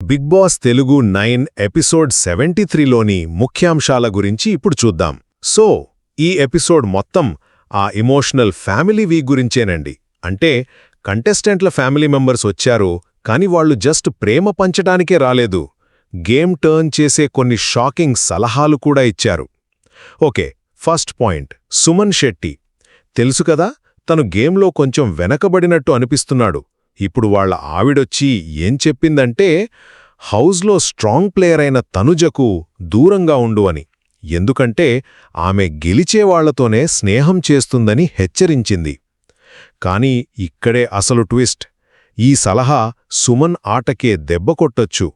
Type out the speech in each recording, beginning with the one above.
Big boss Telugu 9 episode 73లోని ముఖ్యాంశాల గురించి ఇప్పుడు చూద్దాం. సో ఈ ఎపిసోడ్ మొత్తం ఆ ఎమోషనల్ ఫ్యామిలీ వీక్ గురించేనండి. అంటే కంటెస్టెంట్ల ఫ్యామిలీ మెంబర్స్ వచ్చారు, కాని వాళ్ళు జస్ట్ ప్రేమ పంచడానికే రాలేదు. గేమ్ టర్న్ చేసే కొన్ని షాకింగ్ సలహాలు కూడా ఇచ్చారు. Okay, first point, Suman Shetty. తెలుసు కదా, తను గేమ్లో కొంచెం వెనకబడినట్టు అనిపిస్తున్నాడు. ఇప్పుడు వాళ్ళ ఆవిడొచ్చి ఏం చెప్పిందంటే, హౌస్లో స్ట్రాంగ్ ప్లేయర్ అయిన తనుజకు దూరంగా ఉండు అని, ఎందుకంటే ఆమె గెలిచేవాళ్లతోనే స్నేహం చేస్తుందని హెచ్చరించింది. కాని ఇక్కడే అసలు ట్విస్ట్. ఈ సలహా సుమన్ ఆటకే దెబ్బ కొట్టొచ్చు.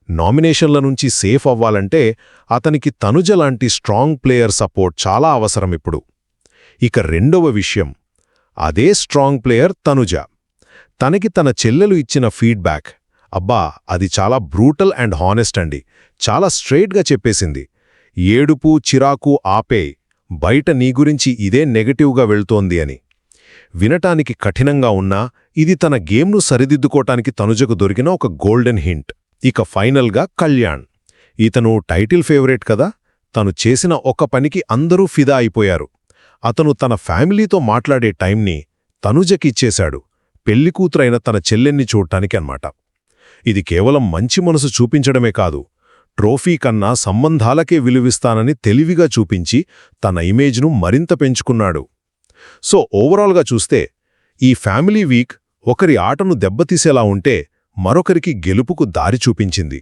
నామినేషన్ల నుంచి సేఫ్ అవ్వాలంటే అతనికి తనుజ లాంటి స్ట్రాంగ్ ప్లేయర్ సపోర్ట్ చాలా అవసరమిప్పుడు. ఇక రెండవ విషయం, అదే స్ట్రాంగ్ ప్లేయర్ తనుజ. తనకి తన చెల్లెలు ఇచ్చిన ఫీడ్బ్యాక్, అబ్బా అది చాలా బ్రూటల్ అండ్ హానెస్ట్ అండి. చాలా స్ట్రెయిట్గా చెప్పేసింది, ఏడుపు చిరాకు ఆపేయ్, బయట నీ గురించి ఇదే నెగటివ్గా వెళ్తోంది అని. వినటానికి కఠినంగా ఉన్నా ఇది తన గేమ్ను సరిదిద్దుకోటానికి తనుజకు దొరికిన ఒక గోల్డెన్ హింట్. ఇక ఫైనల్గా కళ్యాణ్. ఇతను టైటిల్ ఫేవరెట్ కదా, తను చేసిన ఒక పనికి అందరూ ఫిదా అయిపోయారు. అతను తన ఫ్యామిలీతో మాట్లాడే టైంని తనుజకిచ్చేశాడు, పెళ్లికూతురైన తన చెల్లెన్ని చూడటానికి అన్నమాట. ఇది కేవలం మంచి మనసు చూపించడమే కాదు, ట్రోఫీ కన్నా సంబంధాలకే విలువిస్తానని తెలివిగా చూపించి తన ఇమేజ్ను మరింత పెంచుకున్నాడు. సో ఓవరాల్గా చూస్తే ఈ ఫ్యామిలీ వీక్ ఒకరి ఆటను దెబ్బతీసేలా ఉంటే మరొకరికి గెలుపుకు దారి చూపించింది.